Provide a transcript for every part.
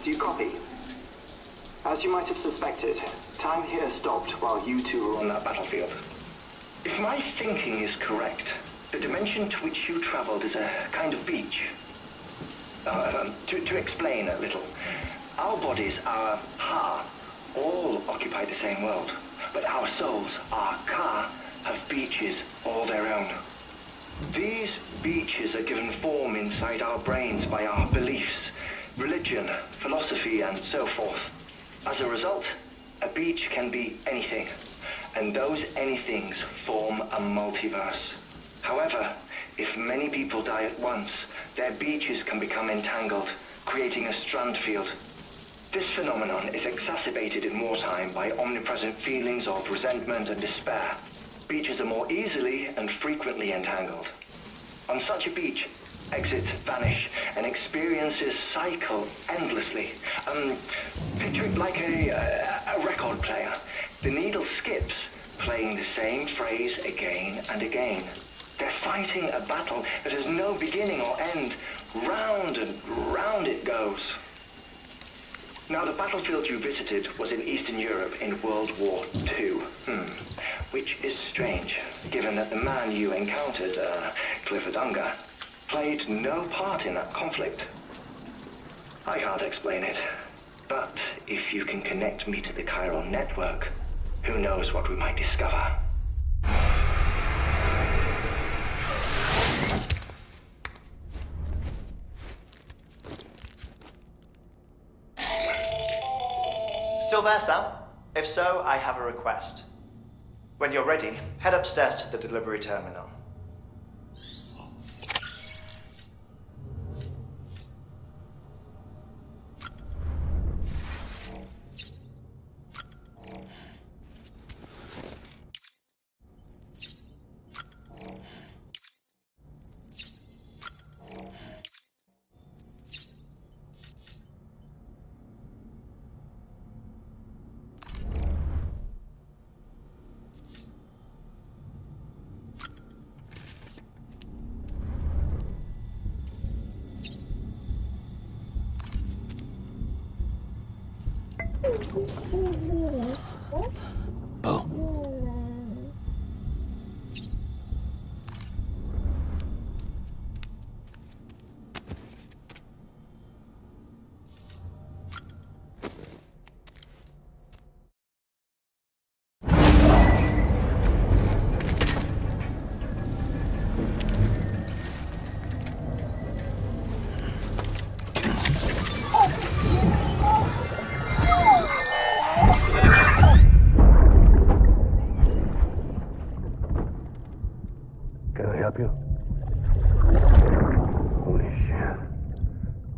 Do you copy? As you might have suspected, time here stopped while you two were on that battlefield. If my thinking is correct, the dimension to which you traveled is a kind of beach. To explain a little, our bodies, our ha, all occupy the same world, but our souls, our ka, have beaches all their own. These beaches are given form inside our brains by our beliefs, religion, philosophy, and so forth. As a result, a beach can be anything, and those anythings form a multiverse. However, if many people die at once, their beaches can become entangled, creating a strand field. This phenomenon is exacerbated in wartime by omnipresent feelings of resentment and despair. Beaches are more easily and frequently entangled. On such a beach, exits vanish and experiences cycle endlessly. Picture it like a record player. The needle skips, playing the same phrase again and again. They're fighting a battle that has no beginning or end. Round and round it goes. Now, the battlefield you visited was in Eastern Europe in World War II. Which is strange, given that the man you encountered, Clifford Unger, played no part in that conflict. I can't explain it, but if you can connect me to the chiral network, who knows what we might discover. Still there, Sam? If so, I have a request. When you're ready, head upstairs to the delivery terminal.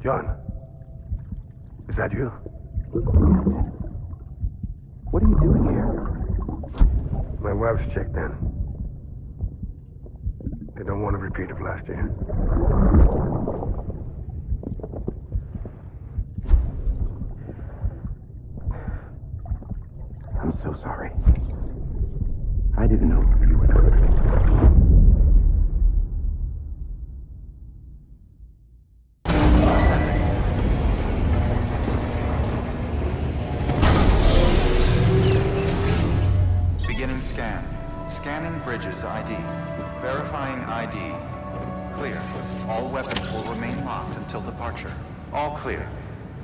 John, is that you? What are you doing here? My wife's checked in. They don't want a repeat of last year. I'm so sorry. I didn't know you were hurt. Scanning Bridges ID. Verifying ID. Clear. All weapons will remain locked until departure. All clear.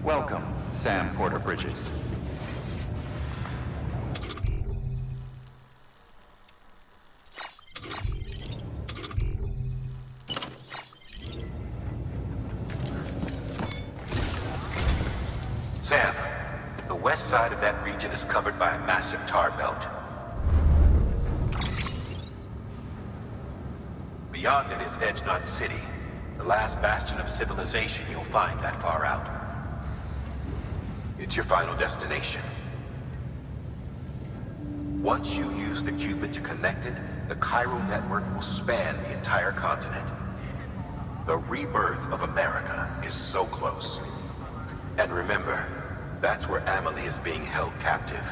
Welcome, Sam Porter Bridges. Sam, the west side of that region is covered by a massive tar belt. Beyond it is Edge Knot City, the last bastion of civilization you'll find that far out. It's your final destination. Once you use the Cupid to connect it, the chiral network will span the entire continent. The rebirth of America is so close. And remember, that's where Amelie is being held captive.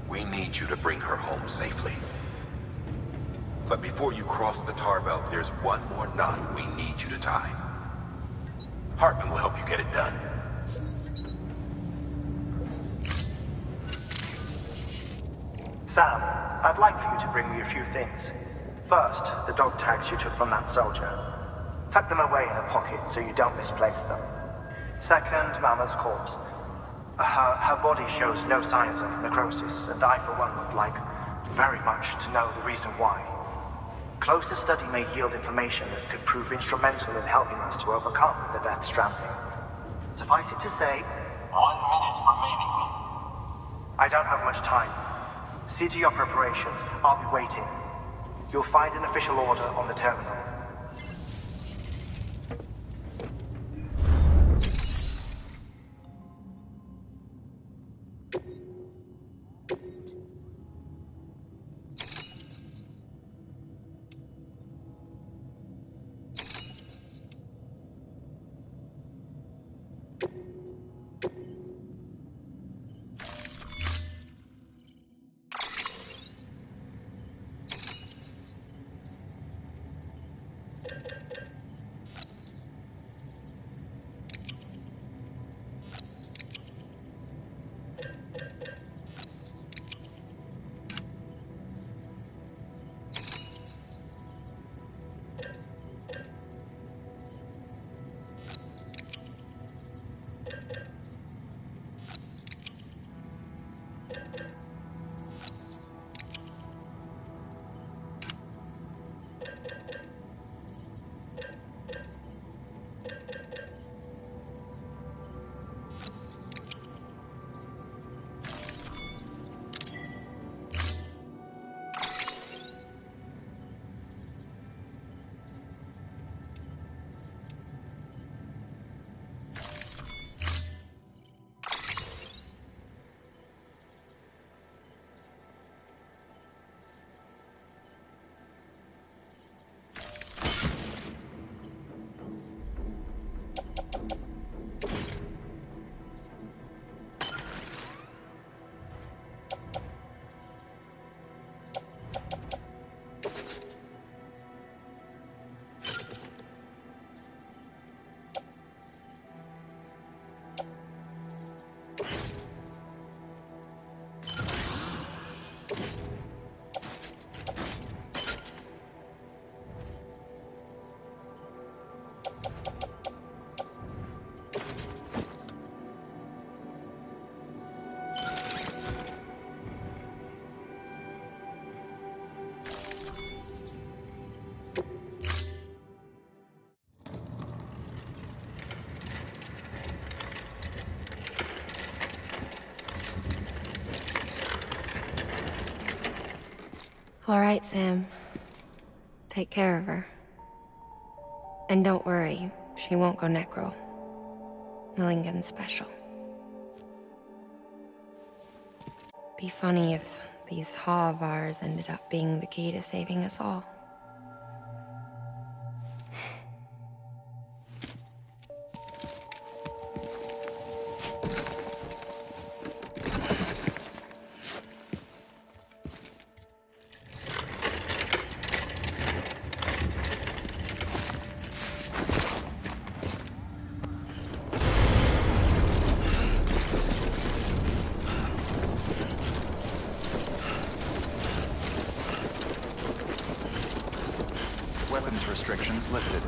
We need you to bring her home safely. But before you cross the tar belt, there's one more knot we need you to tie. Hartman will help you get it done. Sam, I'd like for you to bring me a few things. First, the dog tags you took from that soldier. Tuck them away in a pocket so you don't misplace them. Second, Mama's corpse. Her body shows no signs of necrosis, and I, for one, would like very much to know the reason why. Closer study may yield information that could prove instrumental in helping us to overcome the Death Stranding. Suffice it to say, 1 minute remaining. I don't have much time. See to your preparations. I'll be waiting. You'll find an official order on the terminal. All right, Sam. Take care of her. And don't worry, she won't go necro. Millingen's special. Be funny if these Ha of ours ended up being the key to saving us all. Weapons restrictions lifted.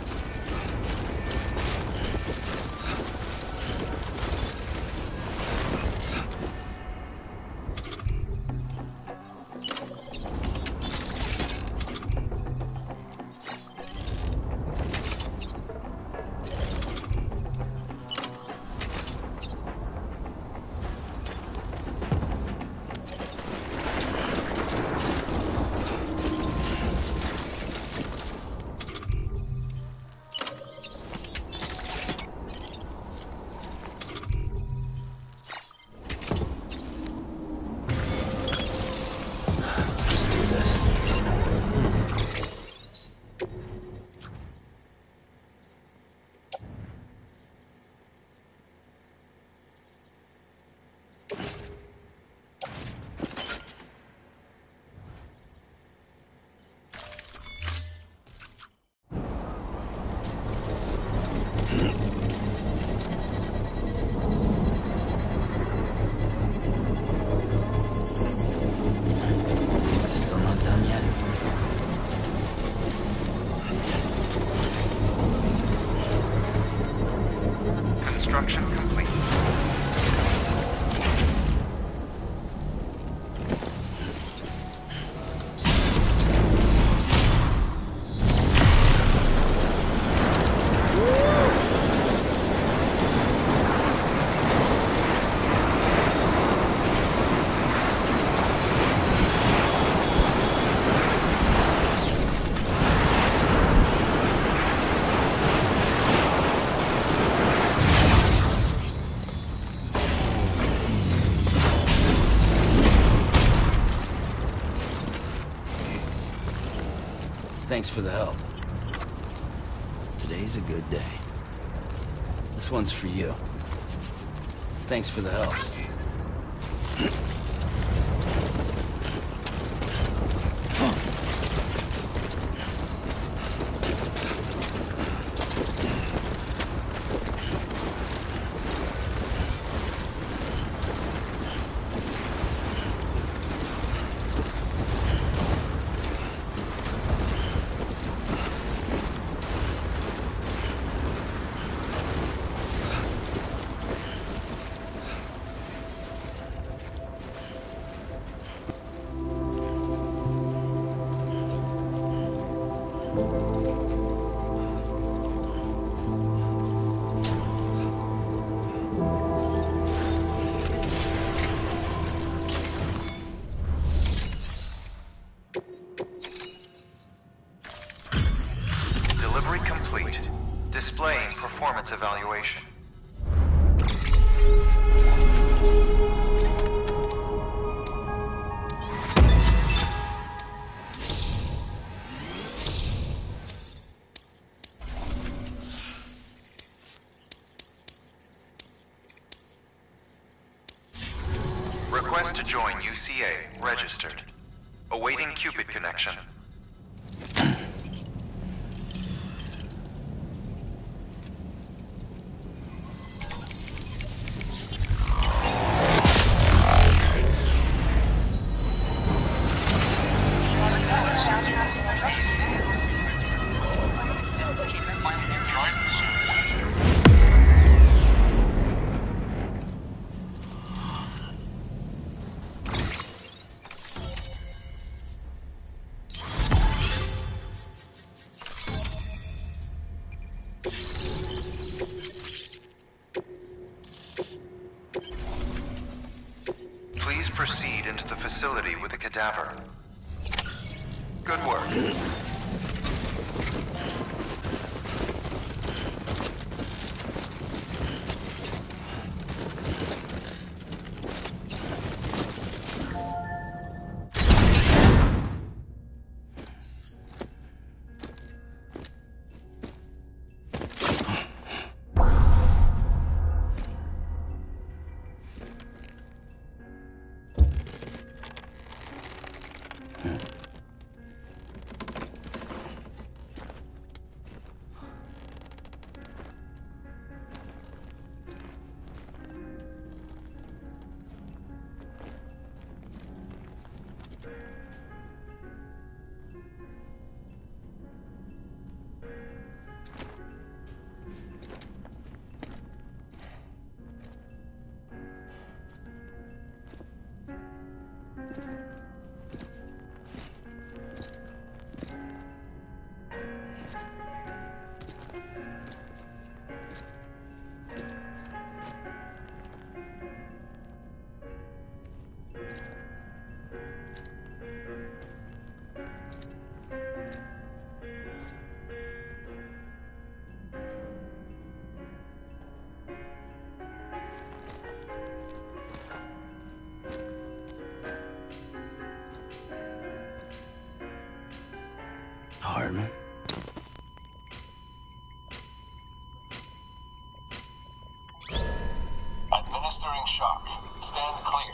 Thanks for the help. Today's a good day. This one's for you. Thanks for the help. Delivery complete. Displaying performance evaluation. Request to join UCA. Registered. Awaiting Cupid connection. Please proceed into the facility with the cadaver. Good work. Hartman. Administering shock. Stand clear.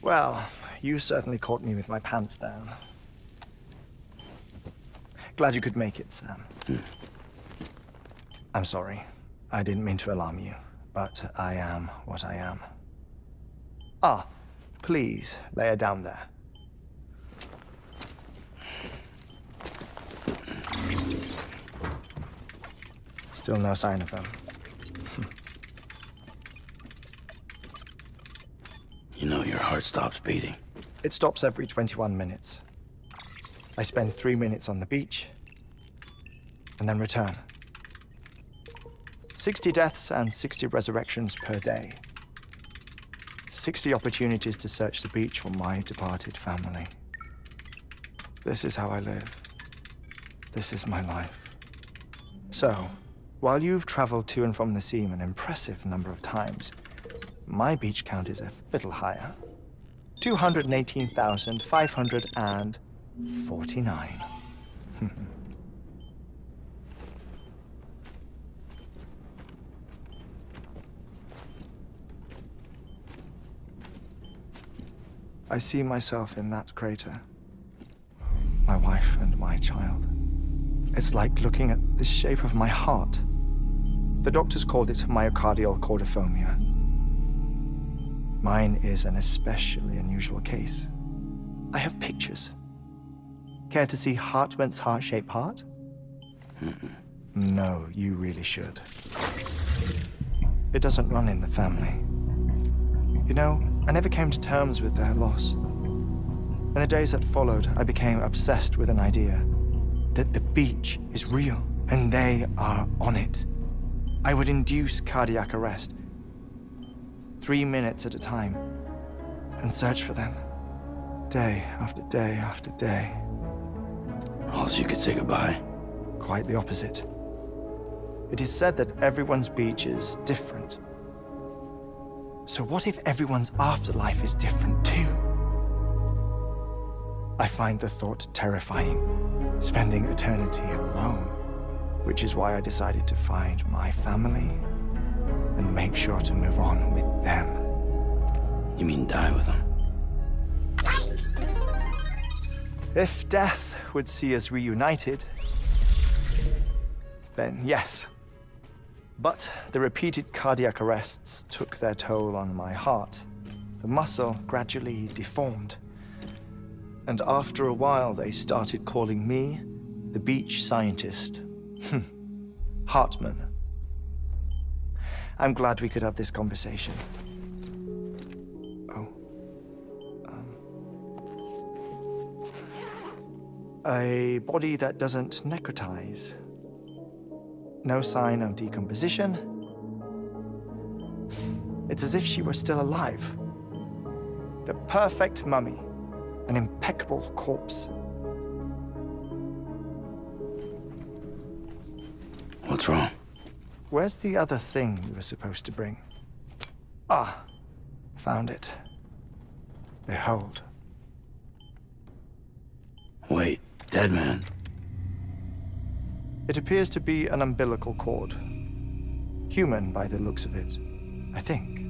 Well, you certainly caught me with my pants down. Glad you could make it, Sam. I'm sorry. I didn't mean to alarm you, but I am what I am. Ah, please, lay her down there. Still no sign of them. You know your heart stops beating. It stops every 21 minutes. I spend 3 minutes on the beach, and then return. 60 deaths and 60 resurrections per day. 60 opportunities to search the beach for my departed family. This is how I live. This is my life. So, while you've traveled to and from the seam an impressive number of times, my beach count is a little higher. 218,549. I see myself in that crater. My wife and my child. It's like looking at the shape of my heart. The doctors called it myocardial cordiformia. Mine is an especially unusual case. I have pictures. Care to see Hartman's heart-shaped heart? No, you really should. It doesn't run in the family. You know, I never came to terms with their loss. In the days that followed, I became obsessed with an idea that the beach is real and they are on it. I would induce cardiac arrest, 3 minutes at a time, and search for them, day after day after day. Also, you could say goodbye. Quite the opposite. It is said that everyone's beach is different. So what if everyone's afterlife is different too? I find the thought terrifying, spending eternity alone, which is why I decided to find my family and make sure to move on with them. You mean die with them? If death would see us reunited, then yes. But the repeated cardiac arrests took their toll on my heart. The muscle gradually deformed. And after a while, they started calling me the beach scientist. Hartman. I'm glad we could have this conversation. A body that doesn't necrotize. No sign of decomposition. It's as if she were still alive. The perfect mummy. An impeccable corpse. What's wrong? Where's the other thing you were supposed to bring? Ah, found it. Behold. Wait, dead man. It appears to be an umbilical cord. Human by the looks of it, I think.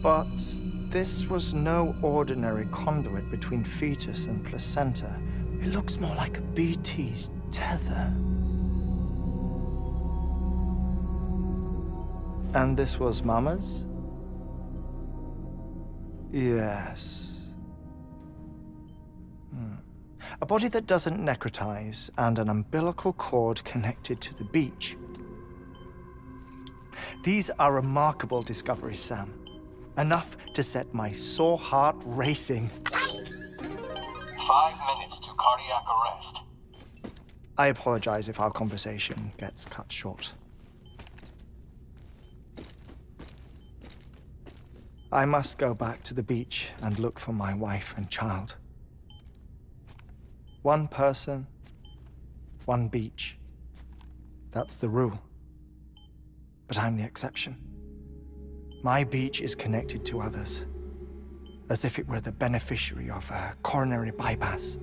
But this was no ordinary conduit between fetus and placenta. It looks more like a BT's tether. And this was Mama's? Yes. A body that doesn't necrotize and an umbilical cord connected to the beach. These are remarkable discoveries, Sam. Enough to set my sore heart racing. 5 minutes to cardiac arrest. I apologize if our conversation gets cut short. I must go back to the beach and look for my wife and child. One person, one beach. That's the rule. But I'm the exception. My beach is connected to others, as if it were the beneficiary of a coronary bypass.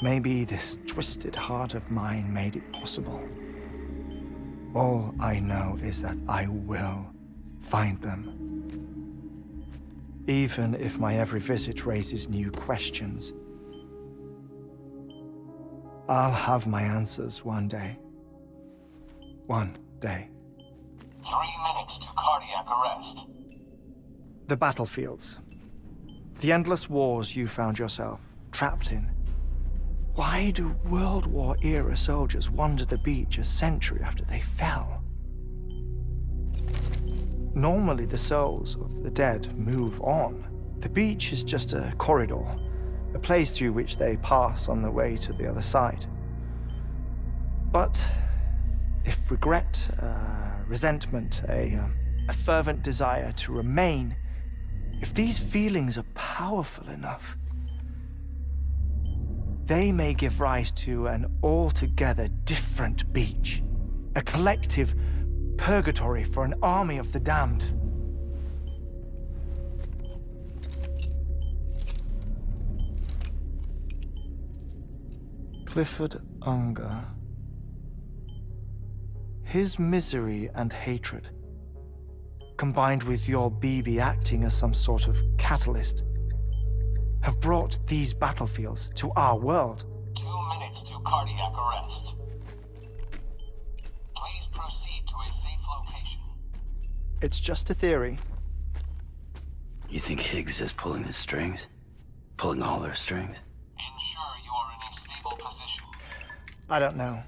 Maybe this twisted heart of mine made it possible. All I know is that I will find them. Even if my every visit raises new questions, I'll have my answers one day. One day. 3 minutes to cardiac arrest. The battlefields. The endless wars you found yourself trapped in. Why do World War-era soldiers wander the beach a century after they fell? Normally, the souls of the dead move on. The beach is just a corridor, a place through which they pass on the way to the other side. But if regret, resentment, a fervent desire to remain, if these feelings are powerful enough, they may give rise to an altogether different beach, a collective purgatory for an army of the damned. Clifford Unger. His misery and hatred, combined with your BB acting as some sort of catalyst, have brought these battlefields to our world. 2 minutes to cardiac arrest. Please proceed to a safe location. It's just a theory. You think Higgs is pulling the strings? Pulling all their strings? Ensure you are in a stable position. I don't know.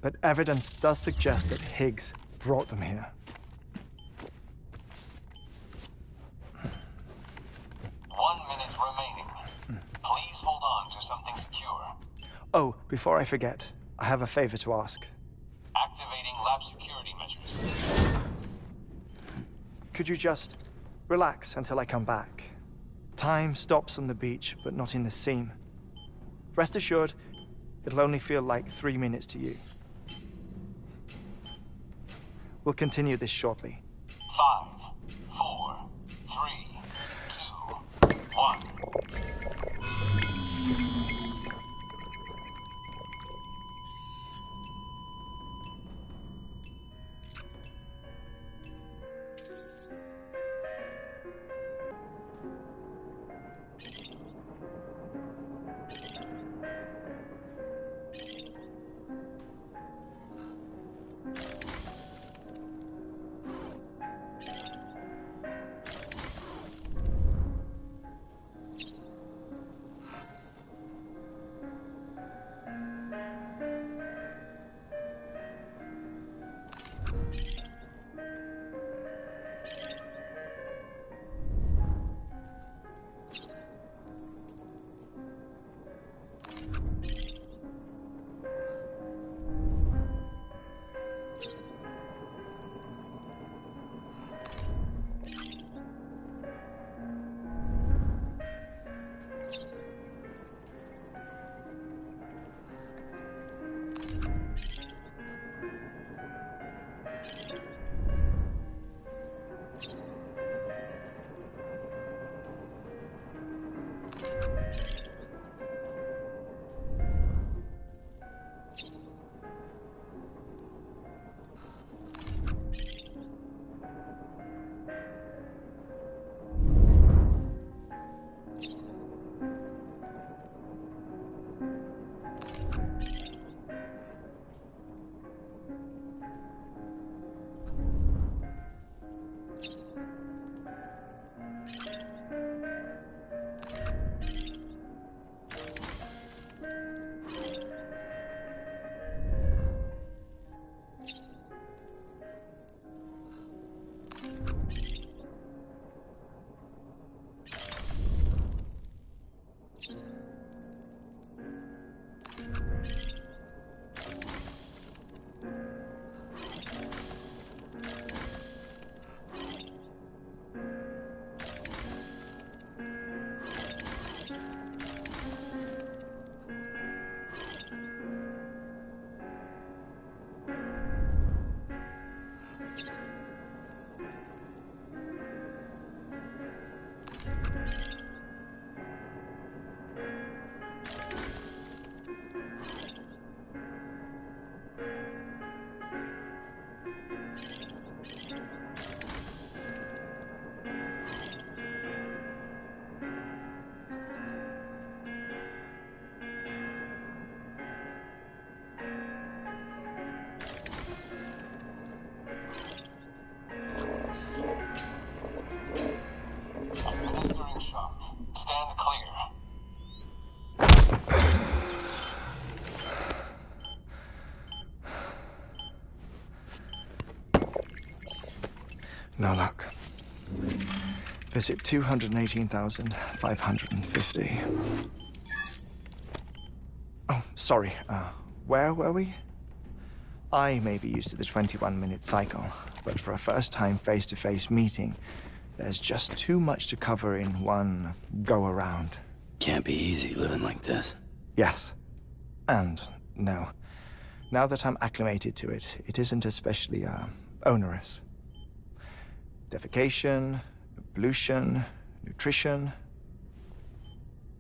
But evidence does suggest that Higgs brought them here. 1 minute remaining. Please hold on to something secure. Oh, before I forget, I have a favor to ask. Activating lab security measures. Could you just relax until I come back? Time stops on the beach, but not in the scene. Rest assured, it'll only feel like 3 minutes to you. We'll continue this shortly. 5, 4, 3, 2, 1. No luck. Visit 218,550. Oh, sorry. Where were we? I may be used to the 21-minute cycle, but for a first-time face-to-face meeting, there's just too much to cover in one go-around. Can't be easy living like this. Yes. And no. Now that I'm acclimated to it, it isn't especially, onerous. Defecation, pollution, nutrition.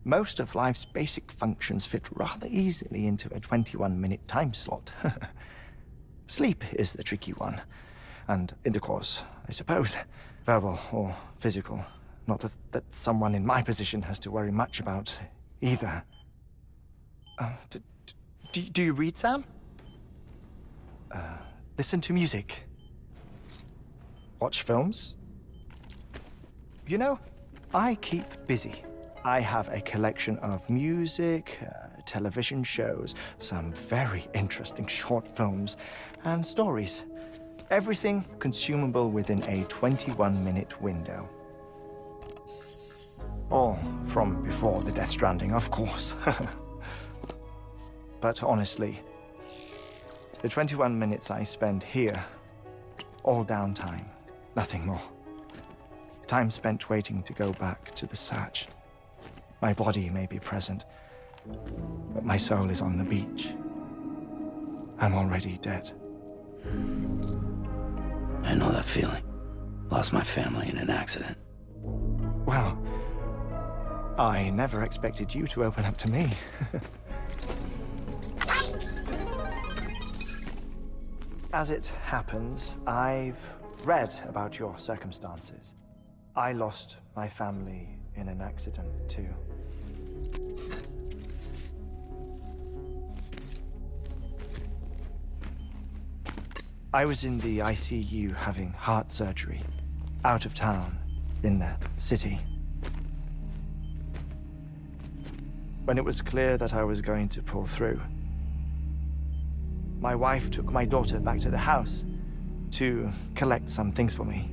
Most of life's basic functions fit rather easily into a 21-minute time slot. Sleep is the tricky one. And intercourse, I suppose. Verbal or physical. Not that someone in my position has to worry much about either. Do you read, Sam? Listen to music. Watch films. You know, I keep busy. I have a collection of music, television shows, some very interesting short films, and stories. Everything consumable within a 21-minute window. All from before the Death Stranding, of course. But honestly, the 21 minutes I spend here, all downtime, nothing more. Time spent waiting to go back to the search. My body may be present, but my soul is on the beach. I'm already dead. I know that feeling. Lost my family in an accident. Well, I never expected you to open up to me. As it happens, I've read about your circumstances. I lost my family in an accident, too. I was in the ICU having heart surgery, out of town, in the city. When it was clear that I was going to pull through, my wife took my daughter back to the house to collect some things for me.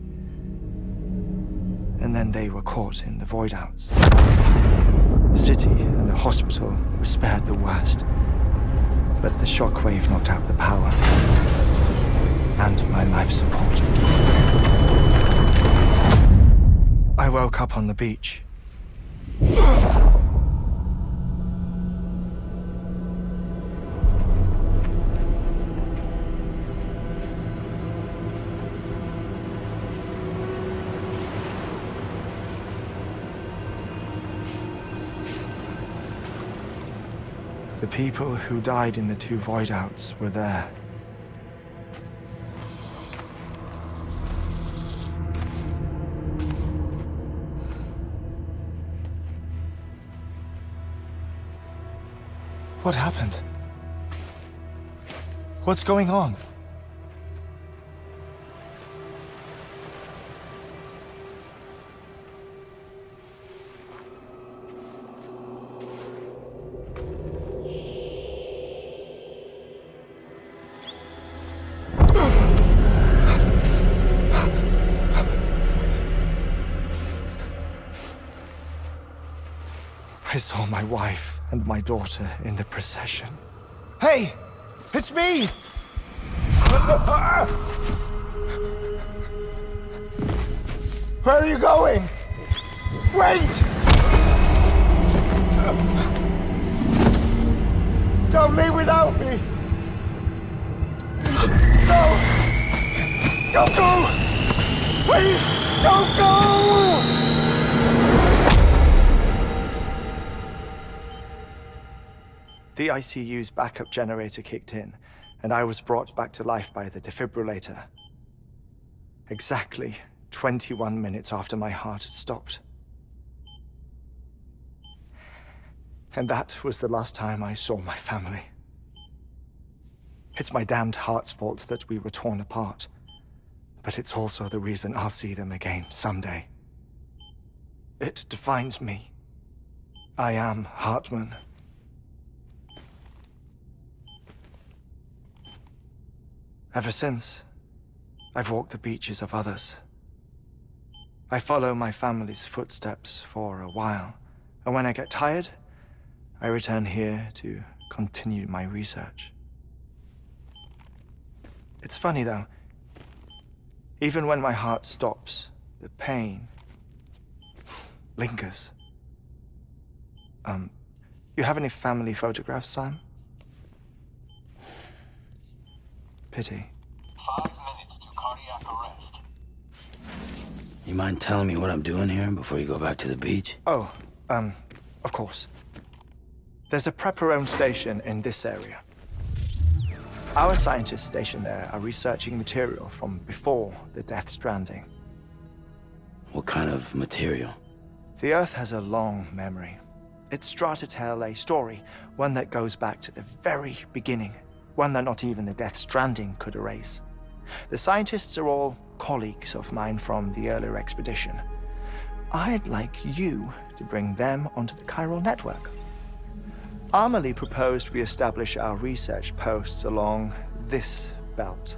And then they were caught in the void-outs. The city and the hospital were spared the worst, but the shockwave knocked out the power and my life support. I woke up on the beach. The people who died in the two void-outs were there. What happened? What's going on? I saw my wife and my daughter in the procession. Hey! It's me! Where are you going? Wait! Don't leave without me! No! Don't go! Please, don't go! The ICU's backup generator kicked in, and I was brought back to life by the defibrillator. Exactly 21 minutes after my heart had stopped. And that was the last time I saw my family. It's my damned heart's fault that we were torn apart, but it's also the reason I'll see them again someday. It defines me. I am Hartman. Ever since, I've walked the beaches of others. I follow my family's footsteps for a while, and when I get tired, I return here to continue my research. It's funny, though. Even when my heart stops, the pain lingers. You have any family photographs, Sam? Pity. 5 minutes to cardiac arrest. You mind telling me what I'm doing here before you go back to the beach? Oh, of course. There's a Prepperone station in this area. Our scientists stationed there are researching material from before the Death Stranding. What kind of material? The Earth has a long memory. It's trying to tell a story, one that goes back to the very beginning, one that not even the Death Stranding could erase. The scientists are all colleagues of mine from the earlier expedition. I'd like you to bring them onto the chiral network. Amelie proposed we establish our research posts along this belt.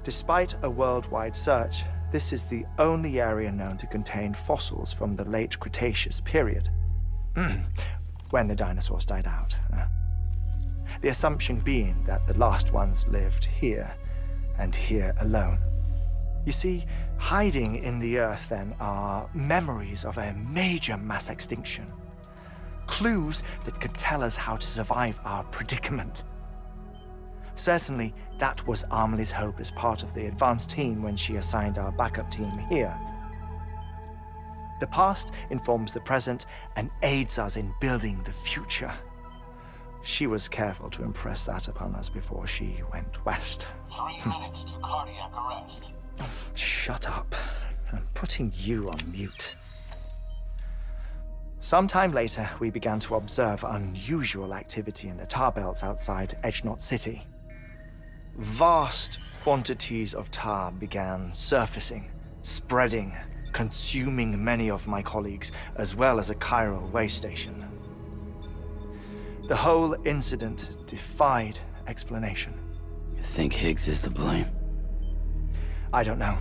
Despite a worldwide search, this is the only area known to contain fossils from the late Cretaceous period, when the dinosaurs died out. The assumption being that the last ones lived here, and here alone. You see, hiding in the Earth, then, are memories of a major mass extinction. Clues that could tell us how to survive our predicament. Certainly, that was Amelie's hope as part of the advanced team when she assigned our backup team here. The past informs the present and aids us in building the future. She was careful to impress that upon us before she went west. 3 minutes to cardiac arrest. Shut up. I'm putting you on mute. Sometime later, we began to observe unusual activity in the tar belts outside Edgenot City. Vast quantities of tar began surfacing, spreading, consuming many of my colleagues, as well as a chiral way station. The whole incident defied explanation. You think Higgs is to blame? I don't know,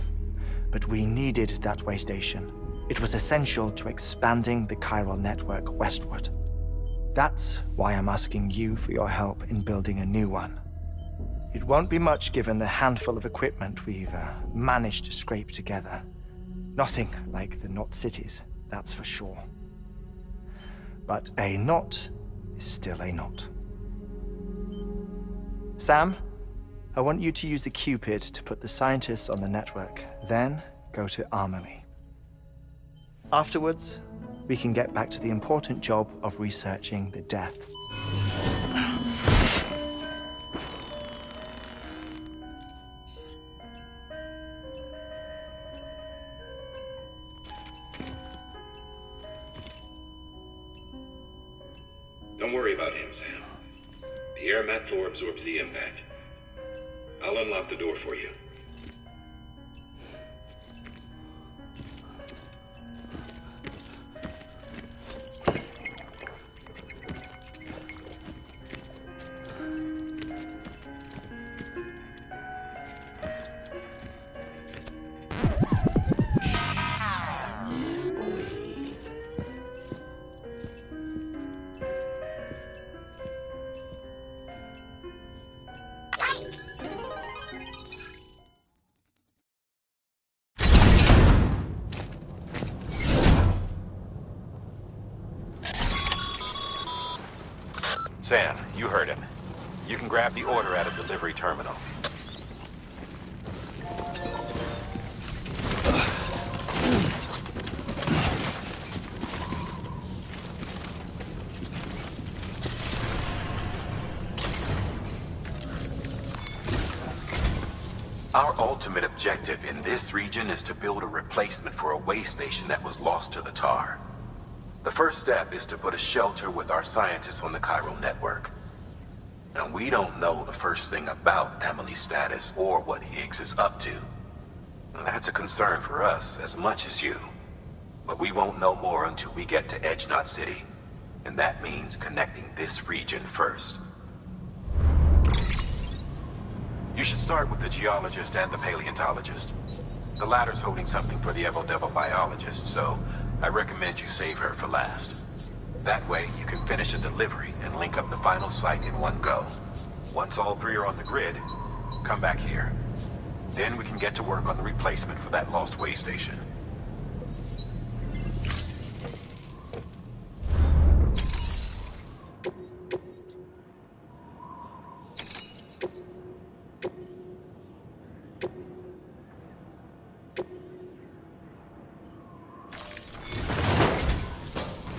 but we needed that way station. It was essential to expanding the chiral network westward. That's why I'm asking you for your help in building a new one. It won't be much given the handful of equipment we've managed to scrape together. Nothing like the knot cities, that's for sure. But a knot is still a knot. Sam, I want you to use the Cupid to put the scientists on the network, then go to Amelie. Afterwards, we can get back to the important job of researching the deaths. Don't worry about him, Sam. The air mat floor absorbs the impact. I'll unlock the door for you. Sam, you heard him. You can grab the order at a delivery terminal. Our ultimate objective in this region is to build a replacement for a way station that was lost to the tar. The first step is to put a shelter with our scientists on the chiral network. Now, we don't know the first thing about Amelie's status or what Higgs is up to. Now, that's a concern for us as much as you. But we won't know more until we get to Edgenot City. And that means connecting this region first. You should start with the geologist and the paleontologist. The latter's holding something for the Evo-Devo biologist, so I recommend you save her for last. That way, you can finish a delivery and link up the final site in one go. Once all three are on the grid, come back here. Then we can get to work on the replacement for that lost way station.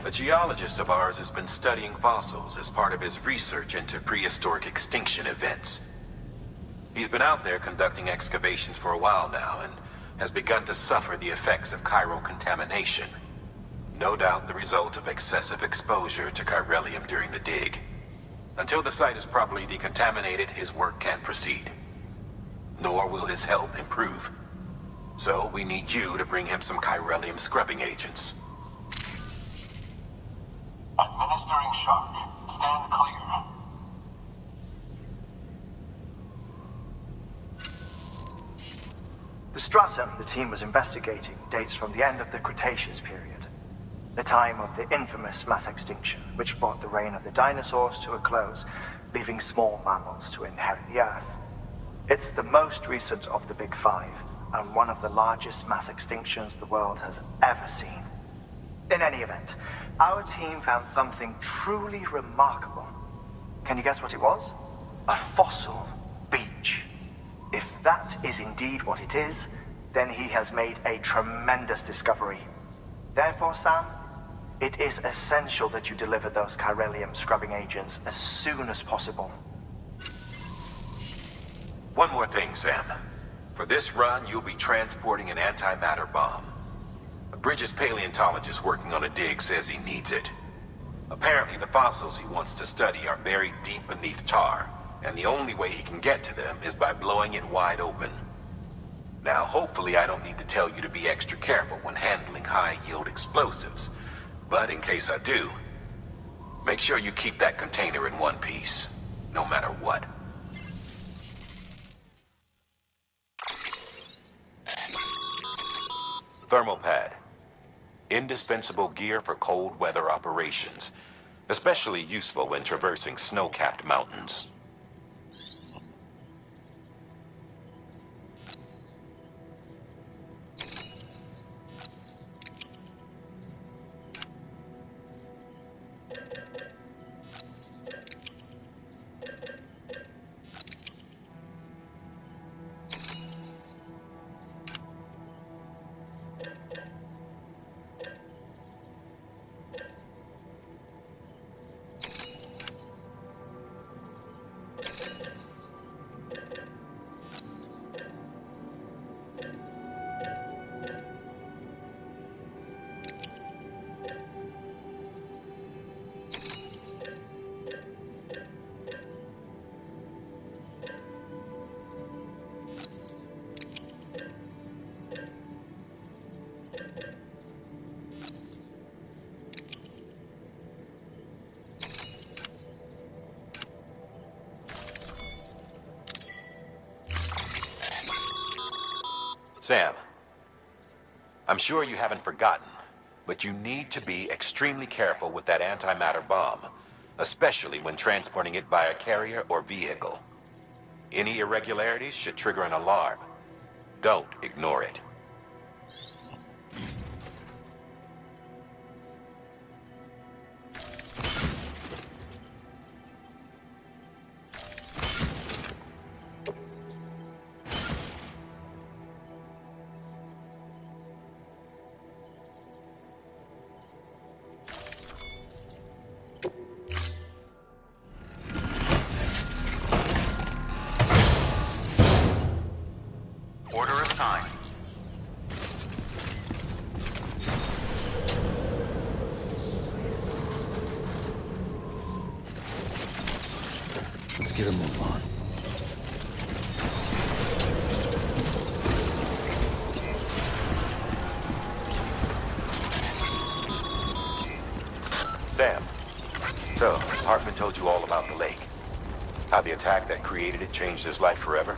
A geologist of ours has been studying fossils as part of his research into prehistoric extinction events. He's been out there conducting excavations for a while now and has begun to suffer the effects of chiral contamination. No doubt the result of excessive exposure to chiralium during the dig. Until the site is properly decontaminated, his work can't proceed. Nor will his health improve. So we need you to bring him some chiralium scrubbing agents. Administering shock. Stand clear. The stratum the team was investigating dates from the end of the Cretaceous period, the time of the infamous mass extinction, which brought the reign of the dinosaurs to a close, leaving small mammals to inherit the Earth. It's the most recent of the Big Five, and one of the largest mass extinctions the world has ever seen. In any event, our team found something truly remarkable. Can you guess what it was? A fossil beach. If that is indeed what it is, then he has made a tremendous discovery. Therefore, Sam, it is essential that you deliver those chiralium scrubbing agents as soon as possible. One more thing, Sam. For this run, you'll be transporting an antimatter bomb. Bridges' paleontologist working on a dig says he needs it. Apparently, the fossils he wants to study are buried deep beneath tar, and the only way he can get to them is by blowing it wide open. Now, hopefully I don't need to tell you to be extra careful when handling high-yield explosives, but in case I do, make sure you keep that container in one piece, no matter what. Thermal pad. Indispensable gear for cold weather operations, especially useful when traversing snow-capped mountains. Sam, I'm sure you haven't forgotten, but you need to be extremely careful with that antimatter bomb, especially when transporting it by a carrier or vehicle. Any irregularities should trigger an alarm. Don't ignore it. Order assigned. Let's get a move on. Sam, so Hartman told you all about the lake. How the attack that created it changed his life forever?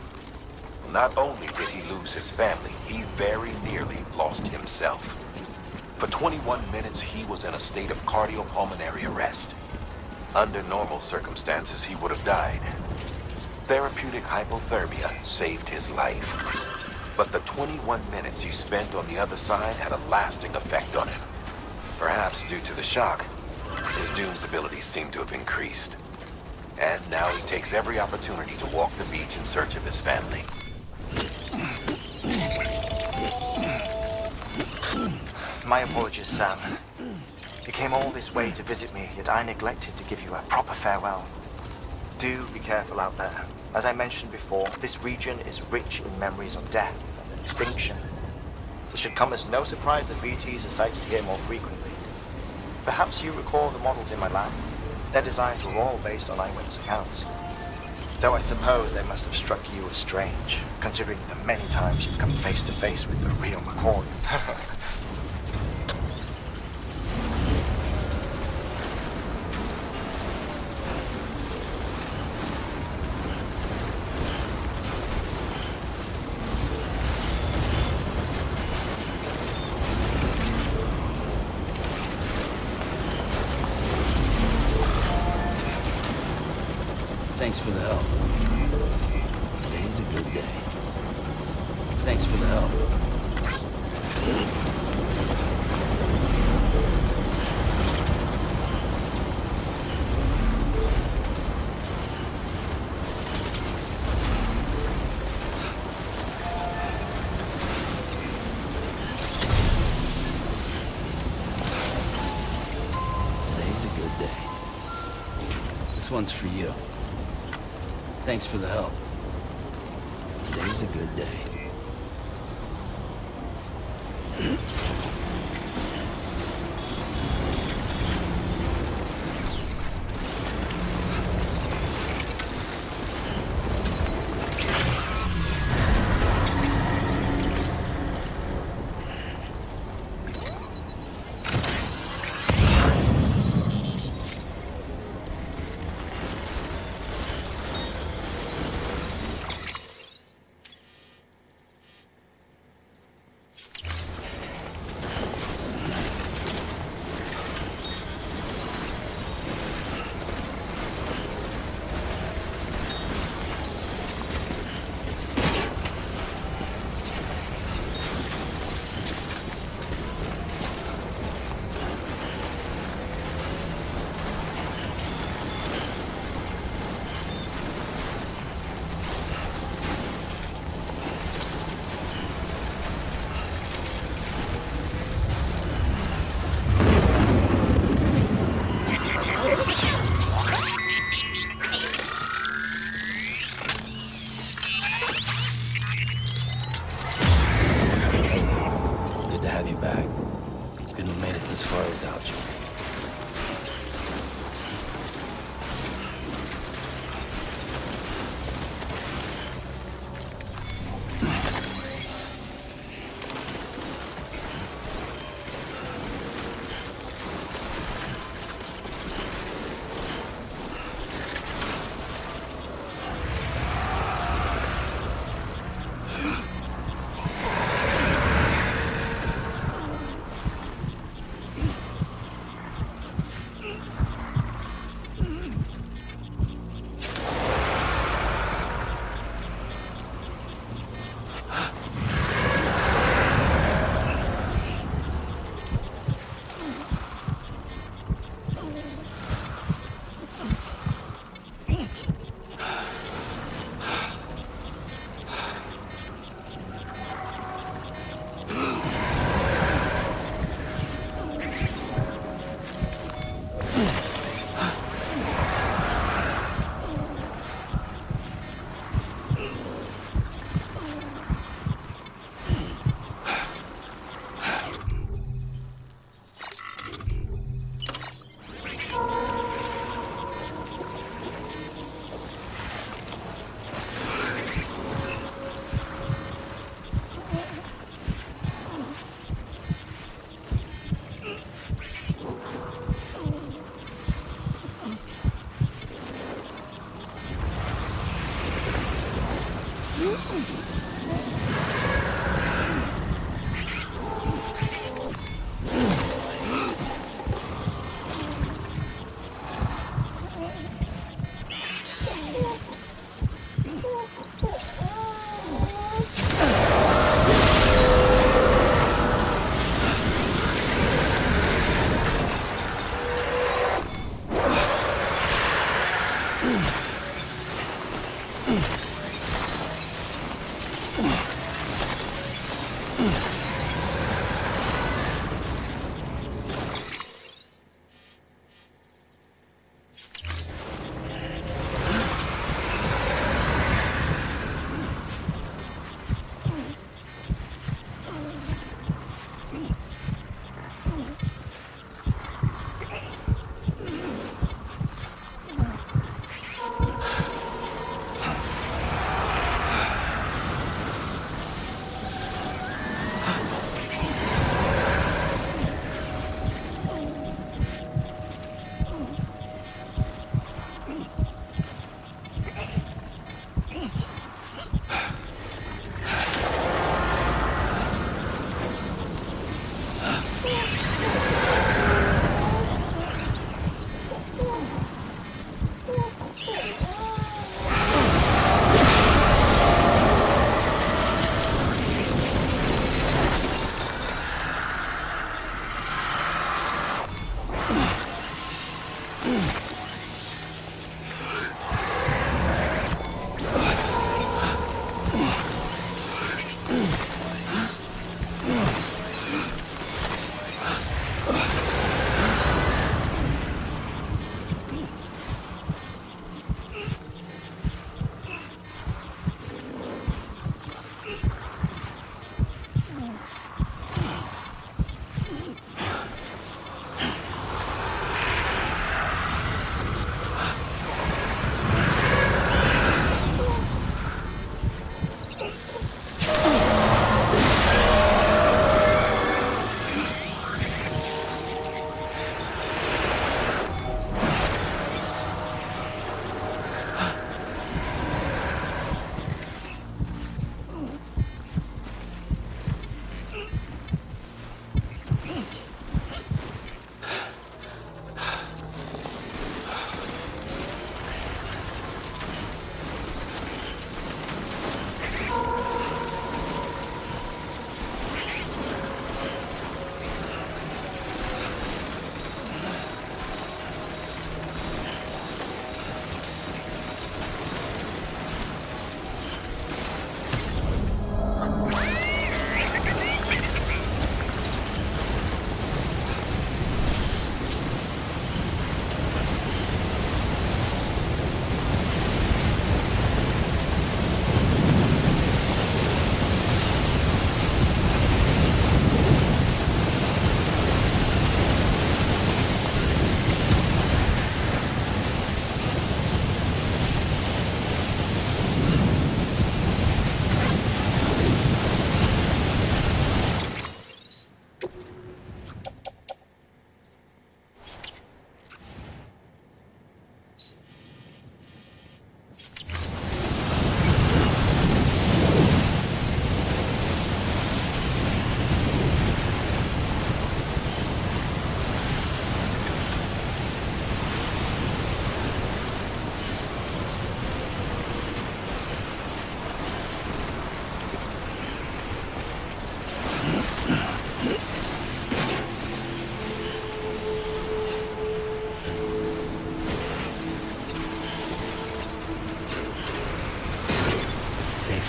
Not only did he lose his family, he very nearly lost himself. For 21 minutes, he was in a state of cardiopulmonary arrest. Under normal circumstances, he would have died. Therapeutic hypothermia saved his life. But the 21 minutes you spent on the other side had a lasting effect on him. Perhaps due to the shock, his Doom's abilities seem to have increased. And now he takes every opportunity to walk the beach in search of his family. My apologies, Sam. You came all this way to visit me, yet I neglected to give you a proper farewell. Do be careful out there. As I mentioned before, this region is rich in memories of death and extinction. It should come as no surprise that BTs are sighted here more frequently. Perhaps you recall the models in my lab? Their designs were all based on eyewitness accounts. Though I suppose they must have struck you as strange, considering the many times you've come face to face with the real McCoy. Thanks for the help. Today's a good day. Thanks for the help. Today's a good day. This one's for you. Thanks for the help. Today's a good day.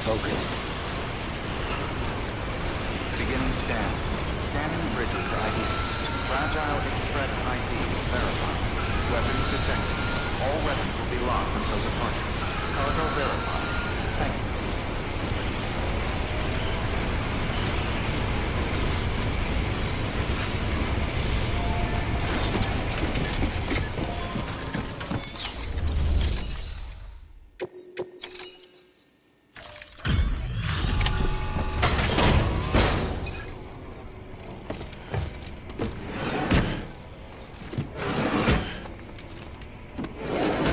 focused. Beginning scan. Scanning bridges ID. Fragile Express ID verified. Weapons detected. All weapons will be locked until departure. Cargo verified. Thank you.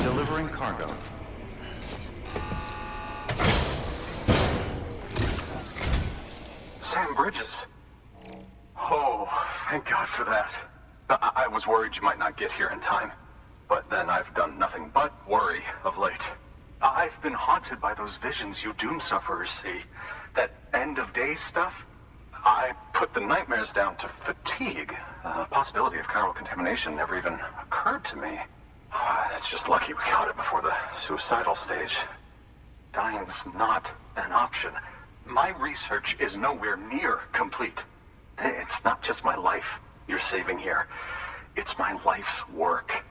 Delivering cargo. Sam Bridges. Oh, thank God for that. I was worried you might not get here in time. But then I've done nothing but worry of late. I've been haunted by those visions you doom sufferers see. That end of days stuff. I put the nightmares down to fatigue. The possibility of chiral contamination never even occurred to me. It's just lucky we got it before the suicidal stage. Dying's not an option. My research is nowhere near complete. It's not just my life you're saving here. It's my life's work.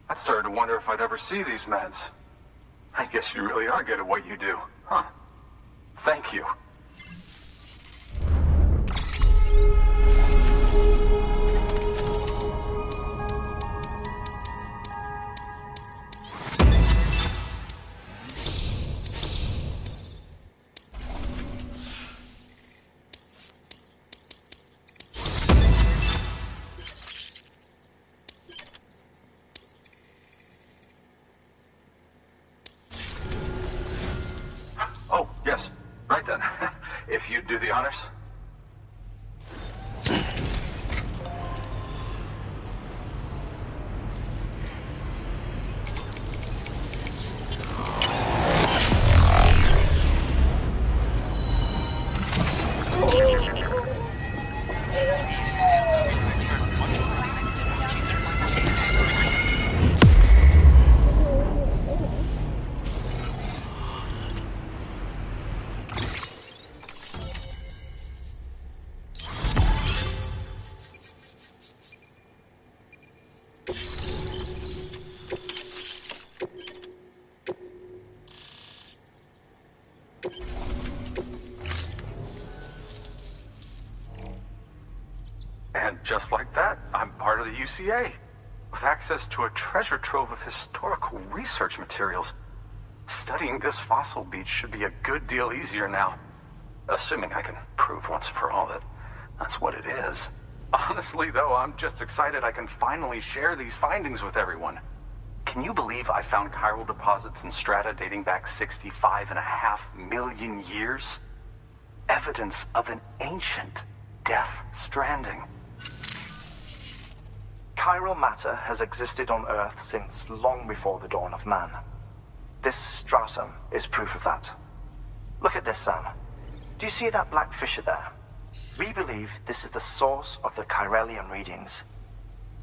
I started to wonder if I'd ever see these meds. I guess you really are good at what you do, huh? Thank you. Oh, yes. Right then. If you'd do the honors. And just like that, I'm part of the UCA, with access to a treasure trove of historical research materials. Studying this fossil beach should be a good deal easier now, assuming I can prove once and for all that that's what it is. Honestly, though, I'm just excited I can finally share these findings with everyone. Can you believe I found chiral deposits in strata dating back 65.5 million years? Evidence of an ancient death stranding. Chiral matter has existed on Earth since long before the dawn of man. This stratum is proof of that. Look at this, Sam. Do you see that black fissure there? We believe this is the source of the Chiralian readings.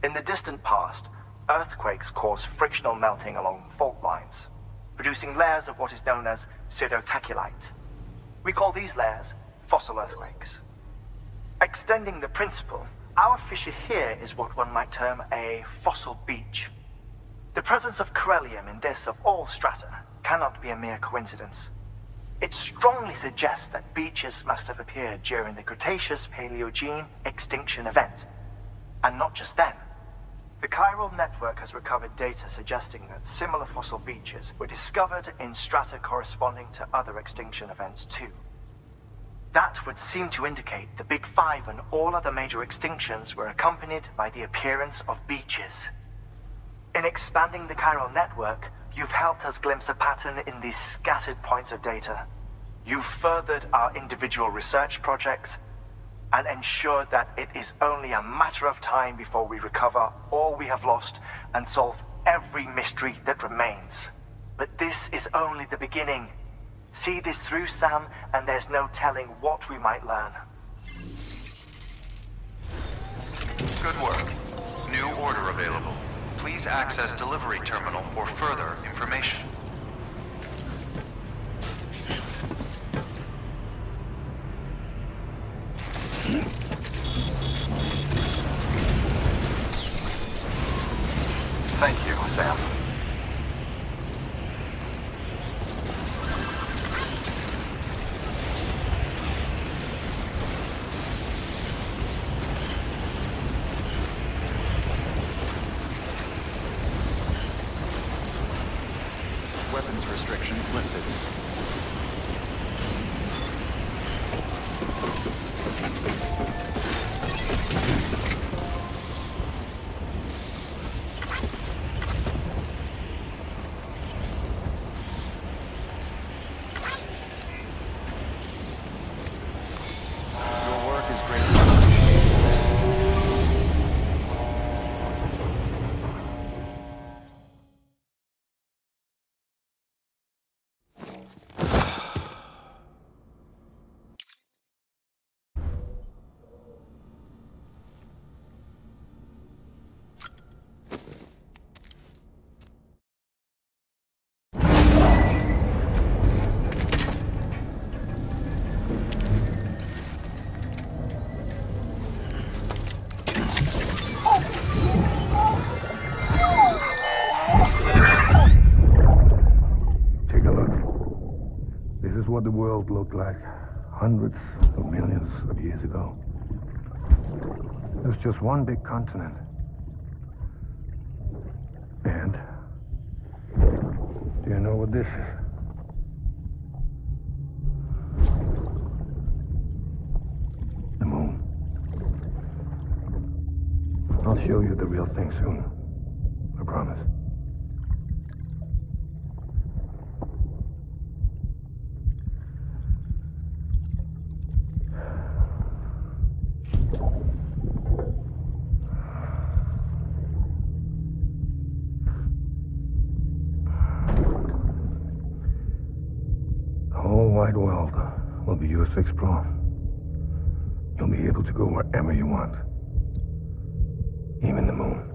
In the distant past, earthquakes caused frictional melting along fault lines, producing layers of what is known as pseudotachylite. We call these layers fossil earthquakes. Extending the principle, our fissure here is what one might term a fossil beach. The presence of Corellium in this of all strata cannot be a mere coincidence. It strongly suggests that beaches must have appeared during the Cretaceous-Paleogene extinction event. And not just then. The chiral network has recovered data suggesting that similar fossil beaches were discovered in strata corresponding to other extinction events too. That would seem to indicate the Big Five and all other major extinctions were accompanied by the appearance of beaches. In expanding the chiral network, you've helped us glimpse a pattern in these scattered points of data. You've furthered our individual research projects and ensured that it is only a matter of time before we recover all we have lost and solve every mystery that remains. But this is only the beginning. See this through, Sam, and there's no telling what we might learn. Good work. New order available. Please access delivery terminal for further information. Thank you, Sam. Weapons restrictions lifted. Your work is greatly appreciated, Sam. Take a look. This is what the world looked like hundreds of millions of years ago. It was just one big continent. And do you know what this is? The moon. I'll show you the real thing soon. I promise. The whole wide world will be yours to explore. You'll be able to go wherever you want. Even the moon.